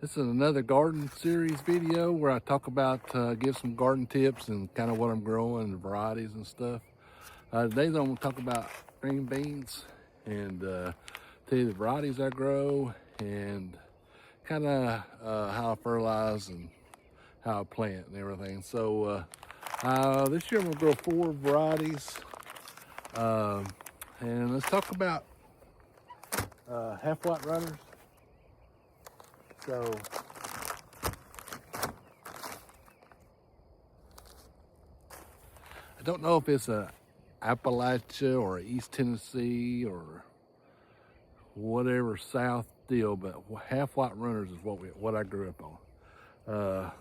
This is another garden series video where I talk about, give some garden tips and kind of what I'm growing and varieties and stuff. Today I'm going to talk about green beans and tell you the varieties I grow and kind of how I fertilize and how I plant and everything. So this year I'm going to grow 4 varieties. And let's talk about half white runners. So I don't know if it's a Appalachia or East Tennessee or whatever South deal, but half white runners is what I grew up on.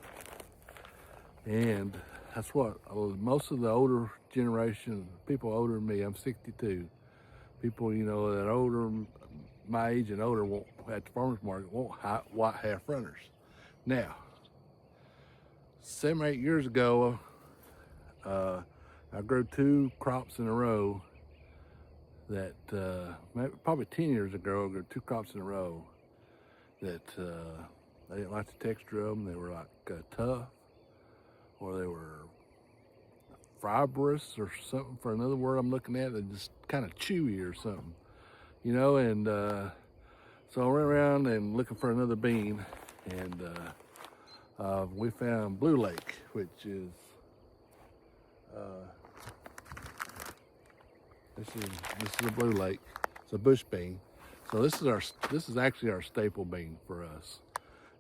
And that's what most of the older generation, people older than me, I'm 62, people, that are older, my age and older, won't, at the farmer's market, want white half runners. Now, 7 or 8 years ago, I grew 2 crops in a row that, probably 10 years ago, I grew 2 crops in a row that I didn't like the texture of them. They were like tough, or they were fibrous or something, for another word I'm looking at. They're just kind of chewy or something, and so I went around and looking for another bean, and we found Blue Lake, which is this is a Blue Lake. It's a bush bean. So this is actually our staple bean for us,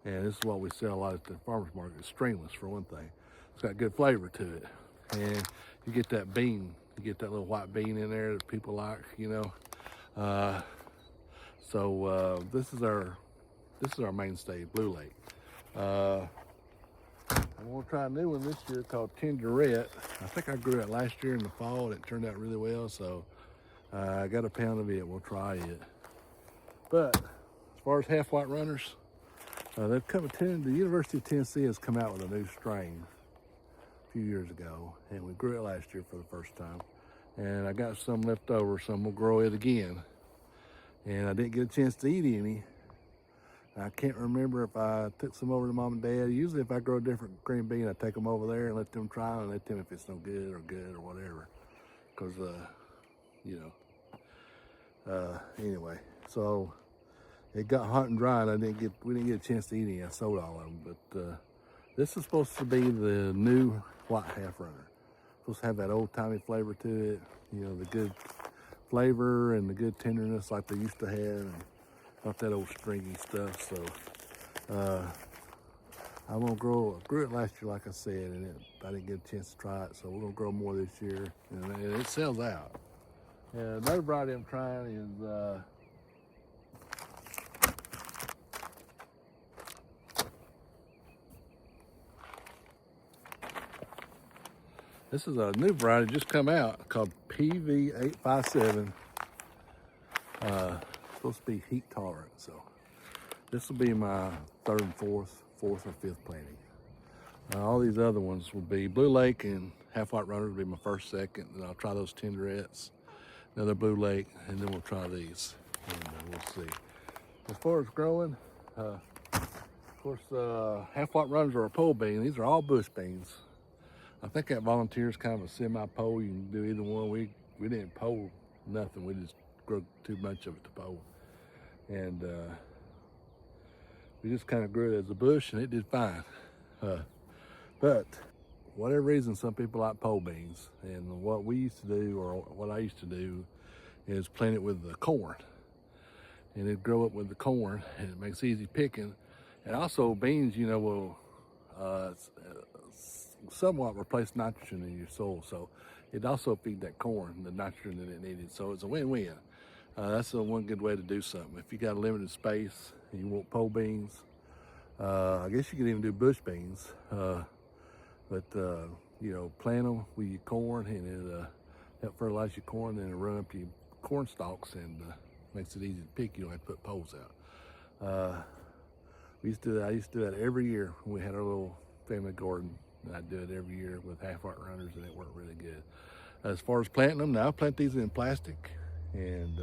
and this is what we sell a lot at the farmers market. It's stringless, for one thing. It's got good flavor to it, and you get that bean, you get that little white bean in there that people like, So this is our mainstay, Blue Lake. I'm gonna try a new one this year called Tenderette. I think I grew it last year in the fall and it turned out really well, so I got a pound of it. We'll try it. But as far as half white runners, they've come to the University of Tennessee has come out with a new strain a few years ago, and we grew it last year for the first time. And I got some left over, so I'm gonna grow it again. And I didn't get a chance to eat any. I can't remember if I took some over to mom and dad. Usually if I grow a different green bean, I take them over there and let them try and let them if it's no good or whatever. Because, anyway, so it got hot and dry and we didn't get a chance to eat any. I sold all of them. But this is supposed to be the new white half runner. Supposed to have that old timey flavor to it, the good flavor and the good tenderness like they used to have, and not that old stringy stuff. So I'm gonna grew it last year, like I said, and I didn't get a chance to try it, so we're gonna grow more this year, and it sells out. And another variety I'm trying is this is a new variety just come out called PV857. Supposed to be heat tolerant, so this will be my 3rd and 4th or 5th planting. All these other ones will be Blue Lake and half white runners will be my 1st, 2nd, and I'll try those Tenderettes, another Blue Lake, and then we'll try these, and we'll see. As far as growing, of course, half white runners are a pole bean. These are all bush beans. I think that volunteer is kind of a semi-pole. You can do either one. We didn't pole nothing. We just grew too much of it to pole. And we just kind of grew it as a bush and it did fine. But whatever reason, some people like pole beans. And what we used to do, or what I used to do, is plant it with the corn. And it'd grow up with the corn and it makes easy picking. And also beans, will somewhat replace nitrogen in your soil, so it also feed that corn the nitrogen that it needed. So it's a win-win. That's one good way to do something. If you got a limited space and you want pole beans, I guess you could even do bush beans, but plant them with your corn, and it help fertilize your corn, and it'll run up your corn stalks and makes it easy to pick. You don't have to put poles out. I used to do that every year when we had our little family garden. And I'd do it every year with half white runners, and it worked really good. As far as planting them, now I plant these in plastic, and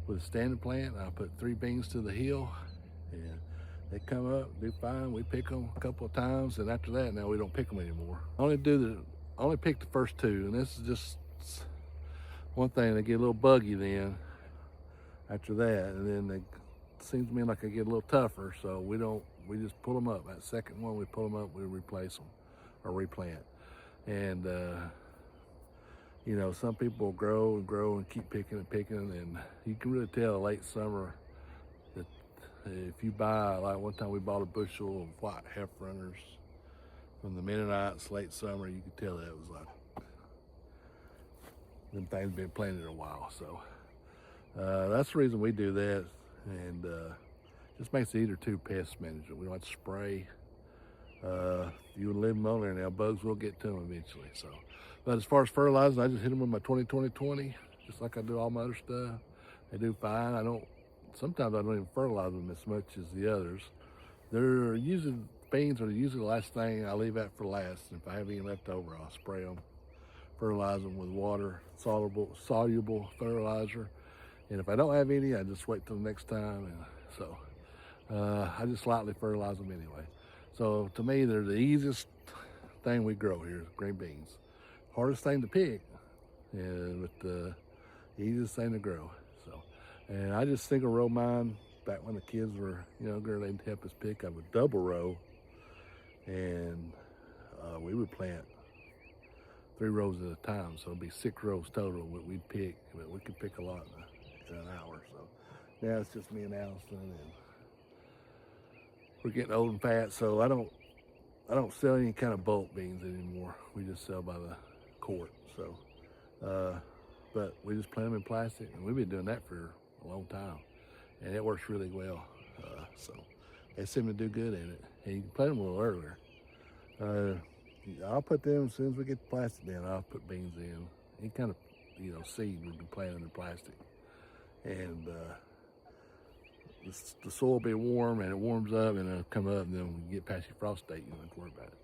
with a standing plant, I put 3 beans to the hill, and They come up, do fine. We pick them a couple of times, and after that, now we don't pick them anymore. Only pick the first two, and this is just one thing. They get a little buggy then after that, and then they seems to me like they get a little tougher. So we don't. We just pull them up. That second one, we pull them up. We replace them or replant, and you know, some people will grow and grow and keep picking and picking, and you can really tell late summer that if you buy, like one time we bought a bushel of white heifer runners from the Mennonites late summer, you could tell that it was like them things been planted a while. So that's the reason we do that, and just makes it easier to pest management. We don't have to spray. You leave them on there now, bugs will get to them eventually. So, but as far as fertilizing, I just hit them with my 20-20-20, just like I do all my other stuff. They do fine. Sometimes I don't even fertilize them as much as the others. They're usually, beans are usually the last thing I leave out for last. If I have any left over, I'll spray them, fertilize them with water, soluble fertilizer. And if I don't have any, I just wait till the next time. And so I just lightly fertilize them anyway. So to me, they're the easiest thing we grow here, green beans. Hardest thing to pick, but the easiest thing to grow. So, and I just single row mine back when the kids were younger. They'd help us pick. I would double row, and we would plant 3 rows at a time. So it'd be 6 rows total that we'd pick, but we could pick a lot in an hour. So now it's just me and Allison, and we're getting old and fat, so I don't sell any kind of bulk beans anymore. We just sell by the quart. So, but we just plant them in plastic, and we've been doing that for a long time, and it works really well. So they seem to do good in it, and you can plant them a little earlier. I'll put them as soon as we get the plastic in. I'll put beans in any kind of seed we can plant in the plastic, and the soil will be warm, and it warms up, and it'll come up, and then when you get past your frost date, you don't have to worry about it.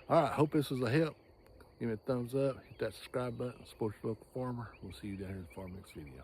All right, hope this was a help. Give me a thumbs up, hit that subscribe button, support your local farmer. We'll see you down here in the farm next video.